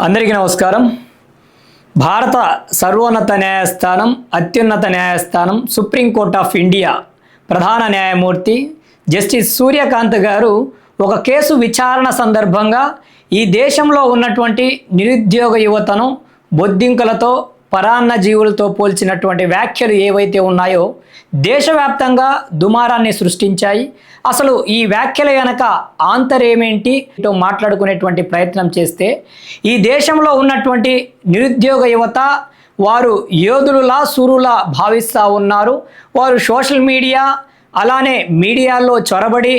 అందరికీ నమస్కారం. భారత సర్వోన్నత న్యాయస్థానం, అత్యున్నత న్యాయస్థానం, సుప్రీంకోర్ట్ ఆఫ్ ఇండియా ప్రధాన న్యాయమూర్తి జస్టిస్ సూర్యకాంత్ గారు ఒక కేసు విచారణ సందర్భంగా ఈ దేశంలో ఉన్నటువంటి నిరుద్యోగ యువతను బొద్దింకలతో, పరాన్న జీవులతో పోల్చినటువంటి వ్యాఖ్యలు ఏవైతే ఉన్నాయో దేశవ్యాప్తంగా దుమారాన్ని సృష్టించాయి. అసలు ఈ వ్యాఖ్యల వెనక ఆంతర్యమేంటి మాట్లాడుకునేటువంటి ప్రయత్నం చేస్తే, ఈ దేశంలో ఉన్నటువంటి నిరుద్యోగ యువత వారు యోధులులా సూరులా భావిస్తూ ఉన్నారు. వారు సోషల్ మీడియా అలానే మీడియాలో చొరబడి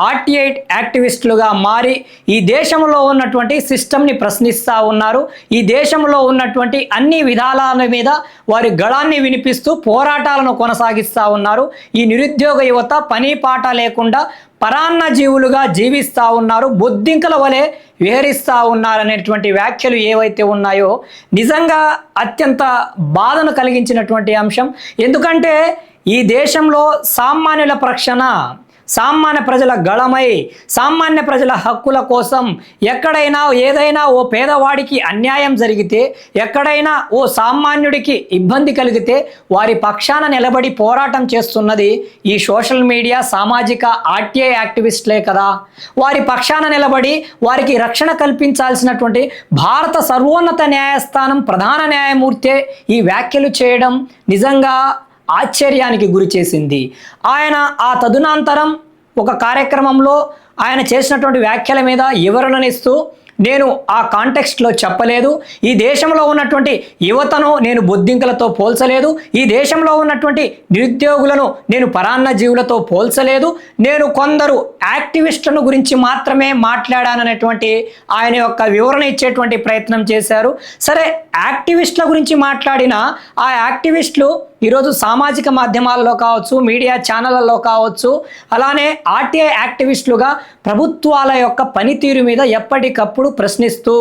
ఆర్టీఐ యాక్టివిస్టులుగా మారి ఈ దేశంలో ఉన్నటువంటి సిస్టమ్ని ప్రశ్నిస్తూ ఉన్నారు. ఈ దేశంలో ఉన్నటువంటి అన్ని విధానాల మీద వారి గళాన్ని వినిపిస్తూ పోరాటాలను కొనసాగిస్తూ ఉన్నారు. ఈ నిరుద్యోగ యువత పని పాట లేకుండా పరాన్న జీవులుగా జీవిస్తూ ఉన్నారు, బొద్దింకల వలె విహరిస్తూ ఉన్నారనేటువంటి వ్యాఖ్యలు ఏవైతే ఉన్నాయో నిజంగా అత్యంత బాధను కలిగించినటువంటి అంశం. ఎందుకంటే ఈ దేశంలో సామాన్యుల రక్షణ, సామాన్య ప్రజల గళమై, సామాన్య ప్రజల హక్కుల కోసం ఎక్కడైనా ఏదైనా ఓ పేదవాడికి అన్యాయం జరిగితే, ఎక్కడైనా ఓ సామాన్యుడికి ఇబ్బంది కలిగితే వారి పక్షాన నిలబడి పోరాటం చేస్తున్నది ఈ సోషల్ మీడియా, సామాజిక ఆర్టీఐ యాక్టివిస్టులే కదా. వారి పక్షాన నిలబడి వారికి రక్షణ కల్పించాల్సినటువంటి భారత సర్వోన్నత న్యాయస్థానం ప్రధాన న్యాయమూర్తే ఈ వ్యాఖ్యలు చేయడం నిజంగా ఆశ్చర్యానికి గురి చేసింది. ఆయన ఆ తదునంతరం ఒక కార్యక్రమంలో ఆయన చేసినటువంటి వ్యాఖ్యల మీద వివరణనిస్తూ, నేను ఆ కాంటెక్స్ట్లో చెప్పలేదు, ఈ దేశంలో ఉన్నటువంటి యువతను నేను బొద్దింకలతో పోల్చలేదు, ఈ దేశంలో ఉన్నటువంటి నిరుద్యోగులను నేను పరాన్న జీవులతో పోల్చలేదు, నేను కొందరు యాక్టివిస్టులను గురించి మాత్రమే మాట్లాడాననేటువంటి ఆయన యొక్క వివరణ ఇచ్చేటువంటి ప్రయత్నం చేశారు. సరే, యాక్టివిస్టుల గురించి మాట్లాడిన ఆ యాక్టివిస్టులు ఈరోజు సామాజిక మాధ్యమాల్లో కావచ్చు, మీడియా ఛానళ్ళలో కావచ్చు, అలానే ఆర్టీఐ యాక్టివిస్టులుగా ప్రభుత్వాల యొక్క పనితీరు మీద ఎప్పటికప్పుడు ప్రశ్నిస్తూ,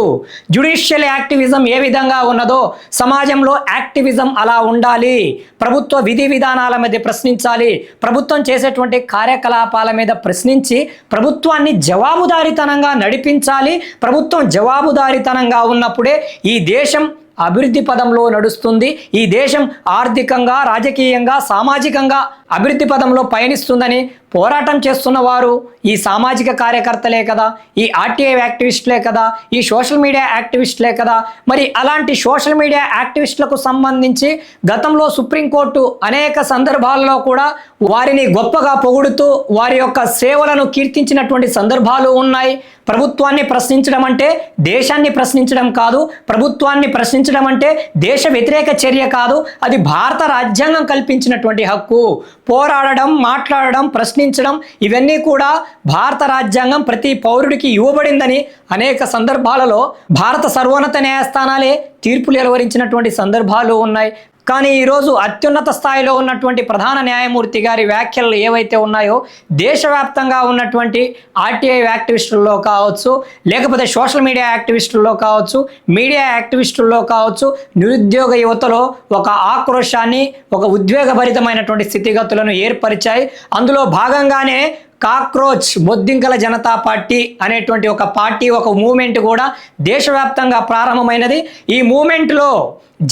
జ్యుడిషియల్ యాక్టివిజం ఏ విధంగా ఉన్నదో సమాజంలో యాక్టివిజం అలా ఉండాలి, ప్రభుత్వ విధి విధానాల మీద ప్రశ్నించాలి, ప్రభుత్వం చేసేటువంటి కార్యకలాపాల మీద ప్రశ్నించి ప్రభుత్వాన్ని జవాబుదారీతనంగా నడిపించాలి. ప్రభుత్వం జవాబుదారీతనంగా ఉన్నప్పుడే ఈ దేశం అభివృద్ధి పదంలో నడుస్తుంది, ఈ దేశం ఆర్థికంగా, రాజకీయంగా, సామాజికంగా అభివృద్ధి పదంలో పయనిస్తుందని పోరాటం చేస్తున్న వారు ఈ సామాజిక కార్యకర్తలే కదా, ఈ ఆర్టీఐ యాక్టివిస్టులే కదా, ఈ సోషల్ మీడియా యాక్టివిస్టులే కదా. మరి అలాంటి సోషల్ మీడియా యాక్టివిస్టులకు సంబంధించి గతంలో సుప్రీంకోర్టు అనేక సందర్భాల్లో కూడా వారిని గొప్పగా పొగుడుతూ వారి యొక్క సేవలను కీర్తించినటువంటి సందర్భాలు ఉన్నాయి. ప్రభుత్వాన్ని ప్రశ్నించడం అంటే దేశాన్ని ప్రశ్నించడం కాదు, ప్రభుత్వాన్ని ప్రశ్నించడం అంటే దేశ వ్యతిరేక చర్య కాదు, అది భారత రాజ్యాంగం కల్పించినటువంటి హక్కు. పోరాడడం, మాట్లాడడం, ప్రశ్నించడం ఇవన్నీ కూడా భారత రాజ్యాంగం ప్రతి పౌరుడికి ఇవ్వబడిందని అనేక సందర్భాలలో భారత సర్వోన్నత న్యాయస్థానాలే తీర్పులు వెలువరించినటువంటి సందర్భాలు ఉన్నాయి. కానీ ఈరోజు అత్యున్నత స్థాయిలో ఉన్నటువంటి ప్రధాన న్యాయమూర్తి గారి వ్యాఖ్యలు ఏవైతే ఉన్నాయో దేశవ్యాప్తంగా ఉన్నటువంటి ఆర్టీఐ యాక్టివిస్టుల్లో కావచ్చు, లేకపోతే సోషల్ మీడియా యాక్టివిస్టుల్లో కావచ్చు, మీడియా యాక్టివిస్టుల్లో కావచ్చు, నిరుద్యోగ యువతలో ఒక ఆక్రోశాన్ని, ఒక ఉద్వేగభరితమైనటువంటి స్థితిగతులను ఏర్పరిచాయి. అందులో భాగంగానే కాక్రోచ్ బొద్దింకల జనతా పార్టీ అనేటువంటి ఒక పార్టీ, ఒక మూమెంట్ కూడా దేశవ్యాప్తంగా ప్రారంభమైనది. ఈ మూమెంట్లో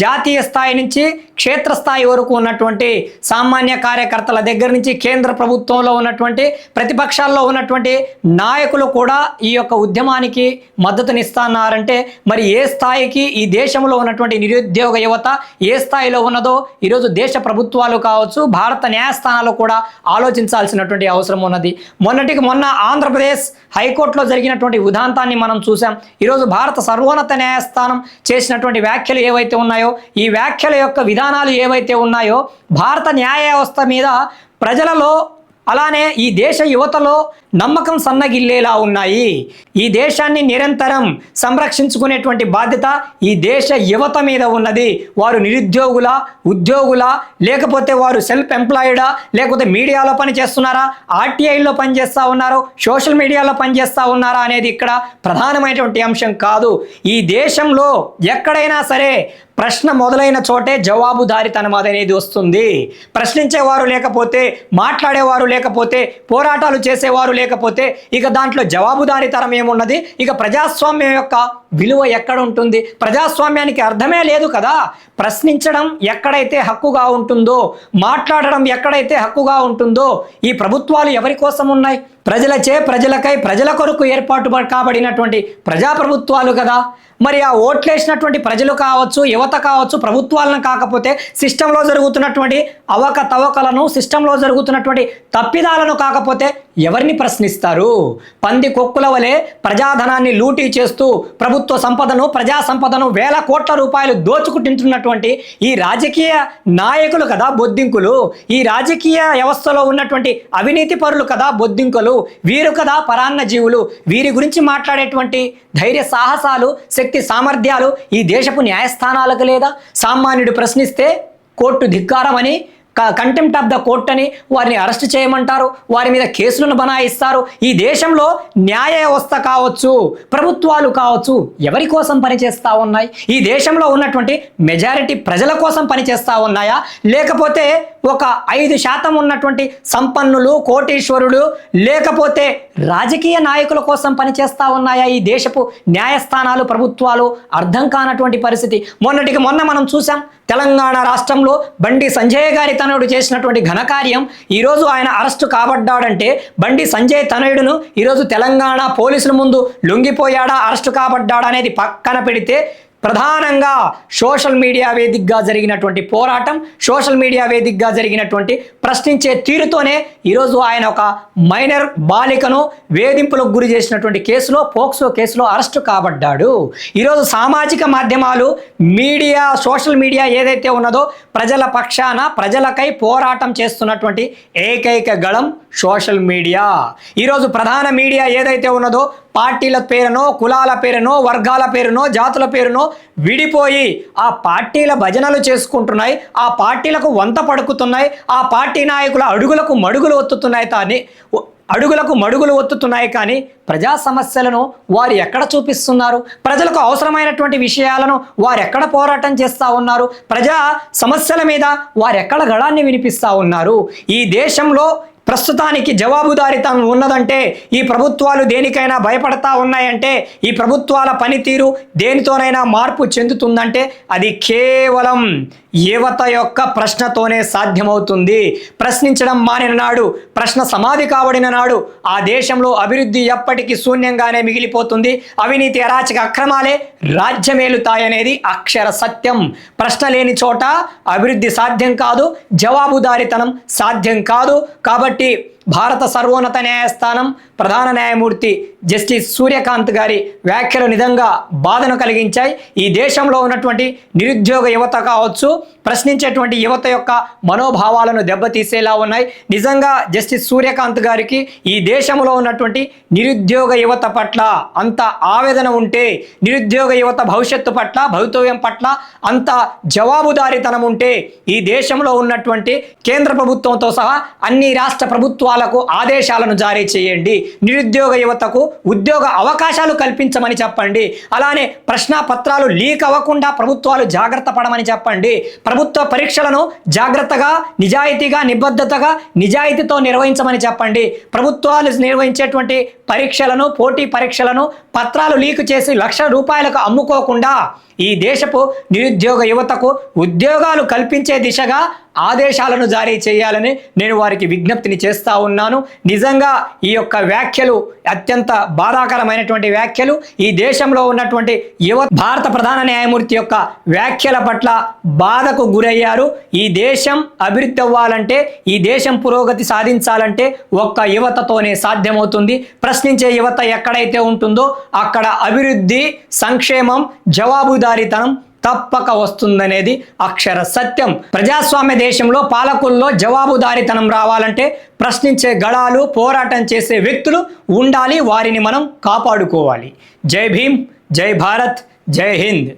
జాతీయ స్థాయి నుంచి క్షేత్రస్థాయి వరకు ఉన్నటువంటి సామాన్య కార్యకర్తల దగ్గర నుంచి కేంద్ర ప్రభుత్వంలో ఉన్నటువంటి ప్రతిపక్షాల్లో ఉన్నటువంటి నాయకులు కూడా ఈ యొక్క ఉద్యమానికి మద్దతునిస్తున్నారంటే మరి ఏ స్థాయికి ఈ దేశంలో ఉన్నటువంటి నిరుద్యోగ యువత ఏ స్థాయిలో ఉన్నదో ఈరోజు దేశ ప్రభుత్వాలు కావచ్చు, భారత న్యాయస్థానాలు కూడా ఆలోచించాల్సినటువంటి అవసరం ఉన్నది. మొన్నటికి మొన్న ఆంధ్రప్రదేశ్ హైకోర్టులో జరిగినటువంటి ఉదాంతాన్ని మనం చూసాం. ఈరోజు భారత సర్వోన్నత న్యాయస్థానం చేసినటువంటి వ్యాఖ్యలు ఏవైతే ఉన్నాయో, ఈ వ్యాఖ్యల యొక్క విధానాలు ఏవైతే ఉన్నాయో భారత న్యాయ వ్యవస్థ మీద ప్రజలలో అలానే ఈ దేశ యువతలో నమ్మకం సన్నగిల్లేలా ఉన్నాయి. ఈ దేశాన్ని నిరంతరం సంరక్షించుకునేటువంటి బాధ్యత ఈ దేశ యువత మీద ఉన్నది. వారు నిరుద్యోగుల, ఉద్యోగుల, లేకపోతే వారు సెల్ఫ్ ఎంప్లాయిడా, లేకపోతే మీడియాలో పనిచేస్తున్నారా, ఆర్టీఐలో పనిచేస్తూ ఉన్నారో, సోషల్ మీడియాలో పనిచేస్తూ ఉన్నారా అనేది ఇక్కడ ప్రధానమైనటువంటి అంశం కాదు. ఈ దేశంలో ఎక్కడైనా సరే ప్రశ్న మొదలైన చోటే జవాబుదారీతనం అనేది వస్తుంది. ప్రశ్నించేవారు లేకపోతే, మాట్లాడేవారు లేకపోతే, పోరాటాలు చేసేవారు లేకపోతే ఇక దాంట్లో జవాబుదారీతనం ఏమున్నది? ఇక ప్రజాస్వామ్యం యొక్క విలువ ఎక్కడ ఉంటుంది? ప్రజాస్వామ్యానికి అర్థమే లేదు కదా. ప్రశ్నించడం ఎక్కడైతే హక్కుగా ఉంటుందో, మాట్లాడడం ఎక్కడైతే హక్కుగా ఉంటుందో, ఈ ప్రభుత్వాలు ఎవరి కోసం ఉన్నాయి? ప్రజలచే, ప్రజలకై, ప్రజల కొరకు ఏర్పాటు కాబడినటువంటి ప్రజాప్రభుత్వాలు కదా. మరి ఆ ఓట్లేసినటువంటి ప్రజలు కావచ్చు, యువత కావచ్చు, ప్రభుత్వాలను కాకపోతే సిస్టంలో జరుగుతున్నటువంటి అవకతవకలను, సిస్టంలో జరుగుతున్నటువంటి తప్పిదాలను కాకపోతే ఎవరిని ప్రశ్నిస్తారు? పంది కొక్కుల వలె ప్రజాధనాన్ని లూటీ చేస్తూ ప్రభుత్వ సంపదను, ప్రజా సంపదను వేల కోట్ల రూపాయలు దోచుకుంటున్నటువంటి ఈ రాజకీయ నాయకులు కదా బొద్దింకులు. ఈ రాజకీయ వ్యవస్థలో ఉన్నటువంటి అవినీతి పరులు కదా బొద్దింకులు. వీరు కదా పరాన్న జీవులు. వీరి గురించి మాట్లాడేటువంటి ధైర్య సాహసాలు, శక్తి సామర్థ్యాలు ఈ దేశపు న్యాయస్థానాలకు లేదా? సామాన్యుడు ప్రశ్నిస్తే కోర్టు ధిక్కారమని, కంటెంప్ట్ ఆఫ్ ద కోర్ట్ అని వారిని అరెస్ట్ చేయమంటారు, వారి మీద కేసులను బనాయిస్తారు. ఈ దేశంలో న్యాయ వ్యవస్థ కావచ్చు, ప్రభుత్వాలు కావచ్చు, ఎవరి కోసం పనిచేస్తూ ఉన్నాయి? ఈ దేశంలో ఉన్నటువంటి మెజారిటీ ప్రజల కోసం పనిచేస్తూ ఉన్నాయా? లేకపోతే ఒక 5% ఉన్నటువంటి సంపన్నులు, కోటీశ్వరులు, లేకపోతే రాజకీయ నాయకుల కోసం పనిచేస్తూ ఉన్నాయా ఈ దేశపు న్యాయస్థానాలు, ప్రభుత్వాలు? అర్థం కానటువంటి పరిస్థితి. మొన్నటికి మొన్న మనం చూసాం, తెలంగాణ రాష్ట్రంలో బండి సంజయ్ గారి తనయుడు చేసినటువంటి ఘనకార్యం. ఈరోజు ఆయన అరెస్టు కాబడ్డాడంటే బండి సంజయ్ తనయుడును ఈరోజు తెలంగాణ పోలీసుల ముందు లొంగిపోయాడా, అరెస్టు కాబడ్డాడా అనేది పక్కన పెడితే, ప్రధానంగా సోషల్ మీడియా వేదికగా జరిగినటువంటి పోరాటం, సోషల్ మీడియా వేదికగా జరిగినటువంటి ప్రశ్నించే తీరుతోనే ఈరోజు ఆయన ఒక మైనర్ బాలికను వేధింపులకు గురి చేసినటువంటి కేసులో, పోక్సో కేసులో అరెస్టు కాబడ్డాడు. ఈరోజు సామాజిక మాధ్యమాలు, మీడియా, సోషల్ మీడియా ఏదైతే ఉన్నదో ప్రజల పక్షాన, ప్రజలకై పోరాటం చేస్తున్నటువంటి ఏకైక గళం సోషల్ మీడియా. ఈరోజు ప్రధాన మీడియా ఏదైతే ఉన్నదో పార్టీల పేరునో, కులాల పేరునో, వర్గాల పేరునో, జాతుల పేరునో విడిపోయి ఆ పార్టీల భజనలు చేసుకుంటున్నాయి, ఆ పార్టీలకు వంత పడుకుతున్నాయి, ఆ పార్టీ నాయకుల అడుగులకు మడుగులు ఒత్తుతున్నాయి. కానీ ప్రజా సమస్యలను వారు ఎక్కడ చూపిస్తున్నారు? ప్రజలకు అవసరమైనటువంటి విషయాలను వారు ఎక్కడ పోరాటం చేస్తూ ఉన్నారు? ప్రజా సమస్యల మీద వారు ఎక్కడ గళాన్ని వినిపిస్తూ ఉన్నారు? ఈ దేశంలో ప్రస్తుతానికి జవాబుదారీతనం ఉన్నదంటే, ఈ ప్రభుత్వాలు దేనికైనా భయపడతా ఉన్నాయంటే, ఈ ప్రభుత్వాల పనితీరు దేనితోనైనా మార్పు చెందుతుందంటే అది కేవలం యువత యొక్క ప్రశ్నతోనే సాధ్యమవుతుంది. ప్రశ్నించడం మానిన నాడు, ప్రశ్న సమాధి కాబడిన నాడు ఆ దేశంలో అభివృద్ధి ఎప్పటికీ శూన్యంగానే మిగిలిపోతుంది. అవినీతి, అరాచక అక్రమాలే రాజ్యమేలుతాయనేది అక్షర సత్యం. ప్రశ్న లేని చోట అభివృద్ధి సాధ్యం కాదు, జవాబుదారీతనం సాధ్యం కాదు. కాబట్టి భారత సర్వోన్నత న్యాయస్థానం ప్రధాన న్యాయమూర్తి జస్టిస్ సూర్యకాంత్ గారి వ్యాఖ్యలు నిజంగా బాధను కలిగించాయి. ఈ దేశంలో ఉన్నటువంటి నిరుద్యోగ యువత కావచ్చు, ప్రశ్నించేటువంటి యువత యొక్క మనోభావాలను దెబ్బతీసేలా ఉన్నాయి. నిజంగా జస్టిస్ సూర్యకాంత్ గారికి ఈ దేశంలో ఉన్నటువంటి నిరుద్యోగ యువత పట్ల అంత ఆవేదన ఉంటే, నిరుద్యోగ యువత భవిష్యత్తు పట్ల, భవితవ్యం పట్ల అంత జవాబుదారీతనం ఉంటే, ఈ దేశంలో ఉన్నటువంటి కేంద్ర ప్రభుత్వంతో సహా అన్ని రాష్ట్ర ప్రభుత్వాలకు ఆదేశాలను జారీ చేయండి. నిరుద్యోగ యువతకు ఉద్యోగ అవకాశాలు కల్పించమని చెప్పండి. అలానే ప్రశ్నాపత్రాలు లీక్ అవ్వకుండా ప్రభుత్వాలు జాగ్రత్త పడమని చెప్పండి. ప్రభుత్వ పరీక్షలను జాగ్రత్తగా, నిజాయితీగా, నిబద్ధతగా, నిజాయితీతో నిర్వహించమని చెప్పండి. ప్రభుత్వాలు నిర్వహించేటువంటి పరీక్షలను, పోటీ పరీక్షలను పత్రాలు లీక్ చేసి లక్షల రూపాయలకు అమ్ముకోకుండా ఈ దేశపు నిరుద్యోగ యువతకు ఉద్యోగాలు కల్పించే దిశగా ఆదేశాలను జారీ చేయాలని నేను వారికి విజ్ఞప్తిని చేస్తూ ఉన్నాను. నిజంగా ఈ యొక్క వ్యాఖ్యలు అత్యంత బాధాకరమైనటువంటి వ్యాఖ్యలు. ఈ దేశంలో ఉన్నటువంటి భారత ప్రధాన న్యాయమూర్తి యొక్క వ్యాఖ్యల పట్ల బాధకు గురయ్యారు. ఈ దేశం అభివృద్ధి అవ్వాలంటే, ఈ దేశం పురోగతి సాధించాలంటే ఒక్క యువతతోనే సాధ్యమవుతుంది. ప్రశ్నించే యువత ఎక్కడైతే ఉంటుందో అక్కడ అభివృద్ధి, సంక్షేమం, జవాబుదారీతనం తప్పక వస్తుందనేది అక్షర సత్యం. ప్రజాస్వామ్య దేశంలో పాలకుల్లో జవాబుదారీతనం రావాలంటే ప్రశ్నించే గళాలు, పోరాటం చేసే వ్యక్తులు ఉండాలి. వారిని మనం కాపాడుకోవాలి. జై భీమ్, జై భారత్, జై హింద్.